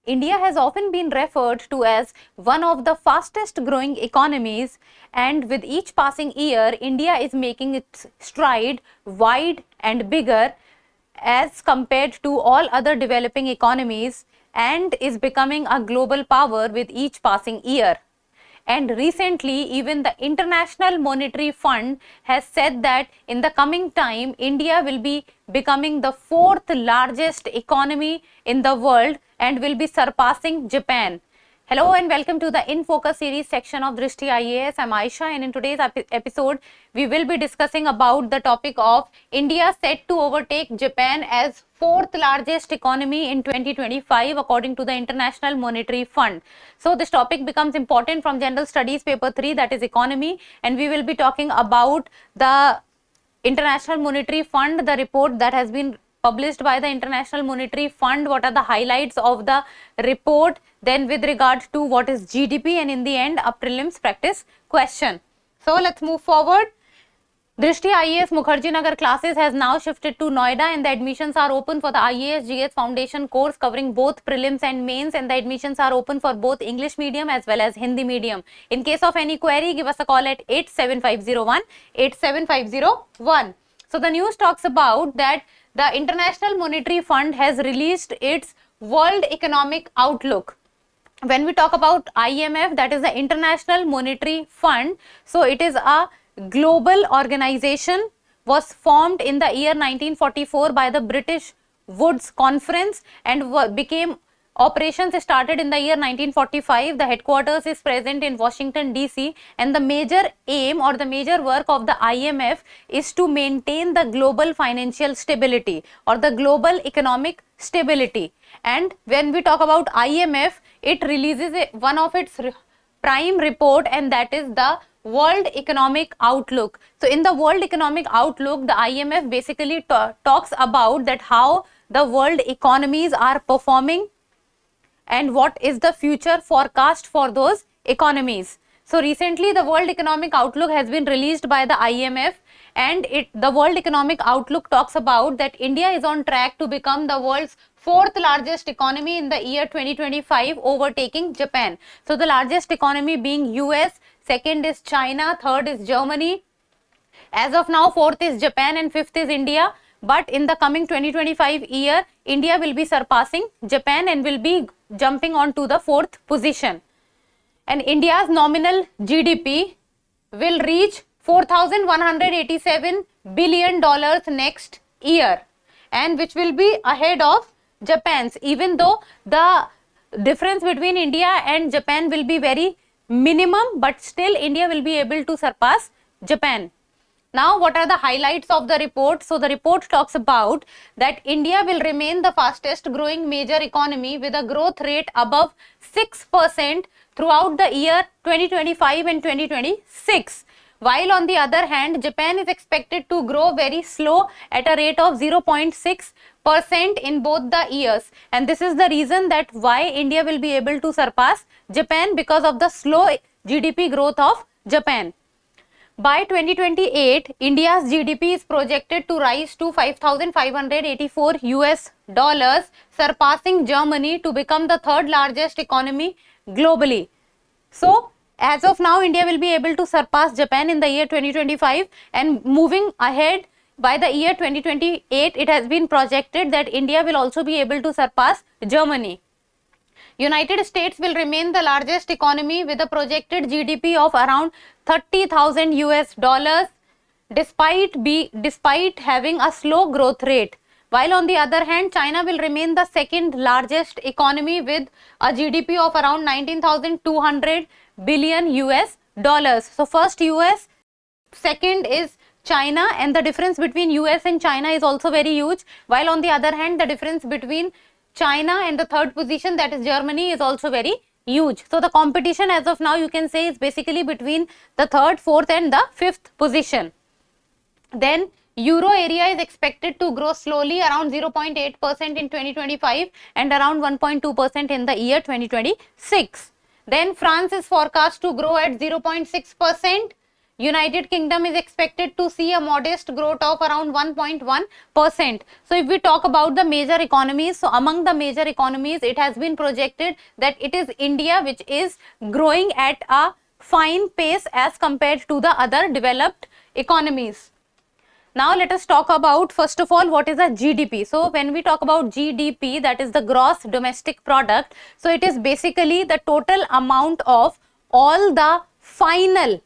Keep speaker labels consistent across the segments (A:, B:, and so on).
A: India has often been referred to as one of the fastest growing economies, and with each passing year, India is making its stride wide and bigger as compared to all other developing economies and is becoming a global power with each passing year. And recently, even the International Monetary Fund has said that in the coming time, India will be becoming the fourth largest economy in the world and will be surpassing Japan. Hello and welcome to the In Focus series section of Drishti IAS. I'm Aisha, and in today's episode, we will be discussing about the topic of India set to overtake Japan as fourth largest economy in 2025 according to the International Monetary Fund. So this topic becomes important from General Studies paper 3, that is economy, and we will be talking about the International Monetary Fund, the report that has been published by the International Monetary Fund, what are the highlights of the report, then with regard to what is GDP, and in the end a prelims practice question. So let's move forward. Drishti IAS Mukherjee Nagar classes has now shifted to Noida, and the admissions are open for the IAS GS Foundation course covering both prelims and mains, and the admissions are open for both English medium as well as Hindi medium. In case of any query, give us a call at 87501 87501. So the news talks about that the International Monetary Fund has released its World Economic Outlook. When we talk about IMF, that is the International Monetary Fund, so it is a global organization, was formed in the year 1944 by the British Woods Conference and became operations started in the year 1945. The headquarters is present in Washington DC, and the major aim or the major work of the IMF is to maintain the global financial stability or the global economic stability. And when we talk about IMF, it releases one of its prime report, and that is the World Economic Outlook. So in the World Economic Outlook, the IMF basically talks about that how the world economies are performing and what is the future forecast for those economies. So recently the World Economic Outlook has been released by the IMF, and the World Economic Outlook talks about that India is on track to become the world's fourth largest economy in the year 2025, overtaking Japan. So the largest economy being US, second is China, third is Germany. As of now, fourth is Japan and fifth is India. But in the coming 2025 year, India will be surpassing Japan and will be jumping on to the fourth position. And India's nominal GDP will reach $4,187 billion next year, and which will be ahead of Japan's, even though the difference between India and Japan will be very minimum, but still India will be able to surpass Japan. Now, what are the highlights of the report? So the report talks about that India will remain the fastest growing major economy with a growth rate above 6% throughout the year 2025 and 2026. While on the other hand, Japan is expected to grow very slow at a rate of 0.6% in both the years. And this is the reason that why India will be able to surpass Japan, because of the slow GDP growth of Japan. By 2028, India's GDP is projected to rise to $5,584, surpassing Germany to become the third largest economy globally. So, as of now, India will be able to surpass Japan in the year 2025, and moving ahead by the year 2028, it has been projected that India will also be able to surpass Germany. United States will remain the largest economy with a projected GDP of around $30,000 despite having a slow growth rate. While on the other hand, China will remain the second largest economy with a GDP of around $19,200 billion. So first US, second is China, and the difference between US and China is also very huge. While on the other hand, the difference between China and the third position, that is Germany, is also very huge. So the competition as of now, you can say, is basically between the third, fourth and the fifth position. Then Euro area is expected to grow slowly around 0.8% in 2025 and around 1.2% in the year 2026. Then France is forecast to grow at 0.6%. United Kingdom is expected to see a modest growth of around 1.1%. So if we talk about the major economies, so among the major economies, it has been projected that it is India which is growing at a fine pace as compared to the other developed economies. Now let us talk about, first of all, what is a GDP. So when we talk about GDP, that is the gross domestic product. So it is basically the total amount of all the final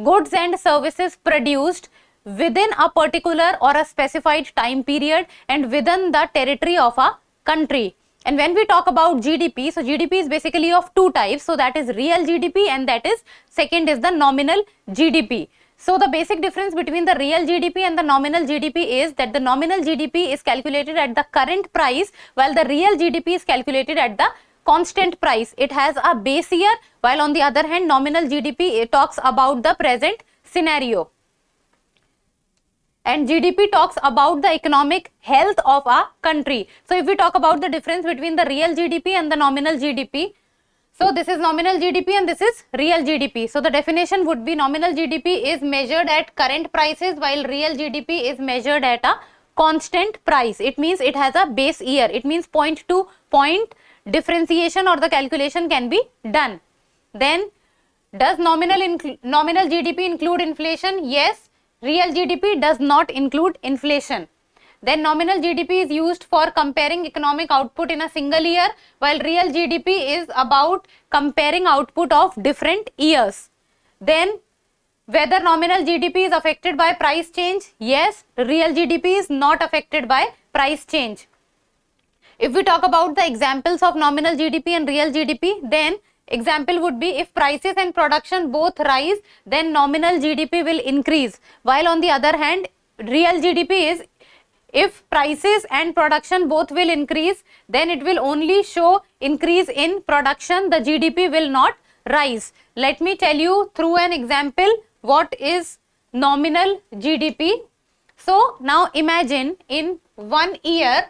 A: goods and services produced within a particular or a specified time period and within the territory of a country. And when we talk about GDP, so GDP is basically of two types. So that is real GDP and that is second is the nominal GDP. So the basic difference between the real GDP and the nominal GDP is that the nominal GDP is calculated at the current price while the real GDP is calculated at the constant price. It has a base year, while on the other hand nominal GDP it talks about the present scenario. And GDP talks about the economic health of a country. So if we talk about the difference between the real GDP and the nominal GDP, so this is nominal GDP and this is real GDP. So the definition would be nominal GDP is measured at current prices while real GDP is measured at a constant price. It means it has a base year. It means point to point differentiation or the calculation can be done. Then does nominal GDP include inflation? Yes. Real GDP does not include inflation. Then nominal GDP is used for comparing economic output in a single year, while real GDP is about comparing output of different years. Then whether nominal GDP is affected by price change? Yes, real GDP is not affected by price change. If we talk about the examples of nominal GDP and real GDP, then example would be if prices and production both rise, then nominal GDP will increase, while on the other hand, real GDP is if prices and production both will increase, then it will only show increase in production, the GDP will not rise. Let me tell you through an example what is nominal GDP. So now imagine in 1 year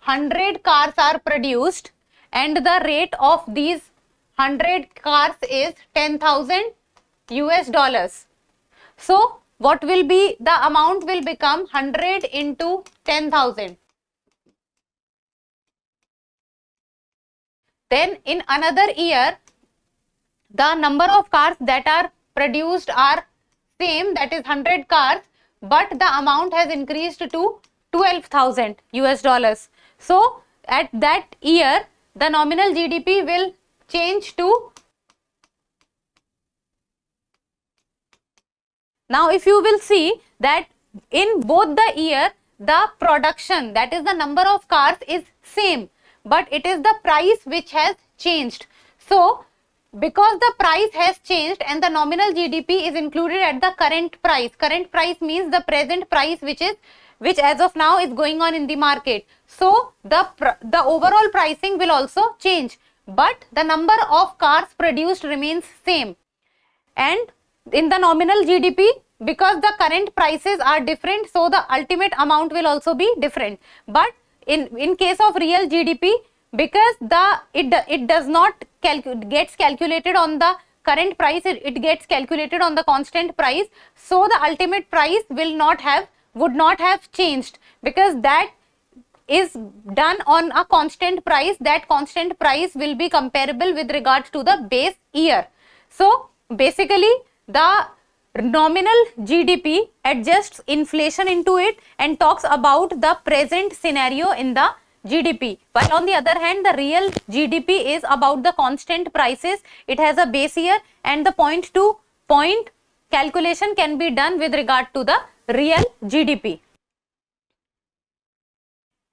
A: 100 cars are produced and the rate of these 100 cars is $10,000. So what will be the amount will become 100 into 10,000. Then in another year, the number of cars that are produced are same, that is 100 cars, but the amount has increased to $12,000. So at that year, the nominal GDP will change to. Now if you will see that in both the year, the production, that is the number of cars, is same, but it is the price which has changed. So because the price has changed and the nominal GDP is included at the current price. Current price means the present price which as of now is going on in the market. So the overall pricing will also change, but the number of cars produced remains same. And in the nominal GDP, because the current prices are different, so the ultimate amount will also be different. But in case of real GDP, because it does not gets calculated on the current price, it gets calculated on the constant price, so the ultimate price would not have changed, because that is done on a constant price. That constant price will be comparable with regards to the base year. So basically the nominal GDP adjusts inflation into it and talks about the present scenario in the GDP, while on the other hand the real GDP is about the constant prices. It has a base year and the point to point calculation can be done with regard to the real GDP.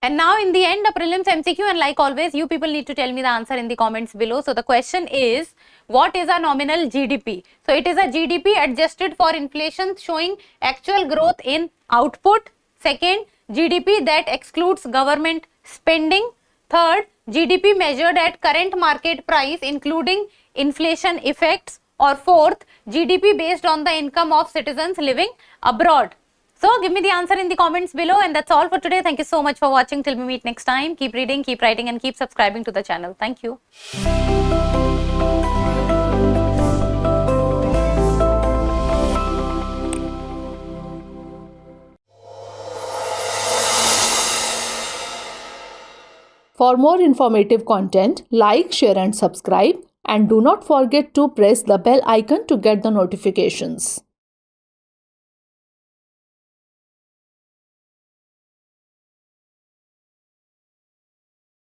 A: And now in the end, a prelims MCQ, and like always you people need to tell me the answer in the comments below. So the question is, what is a nominal GDP? So it is a GDP adjusted for inflation showing actual growth in output. Second, GDP that excludes government spending. Third, GDP measured at current market price including inflation effects. Or fourth, GDP based on the income of citizens living abroad. So give me the answer in the comments below, and that's all for today. Thank you so much for watching. Till we meet next time, keep reading, keep writing, and keep subscribing to the channel. Thank you.
B: For more informative content, like, share and subscribe, and do not forget to press the bell icon to get the notifications.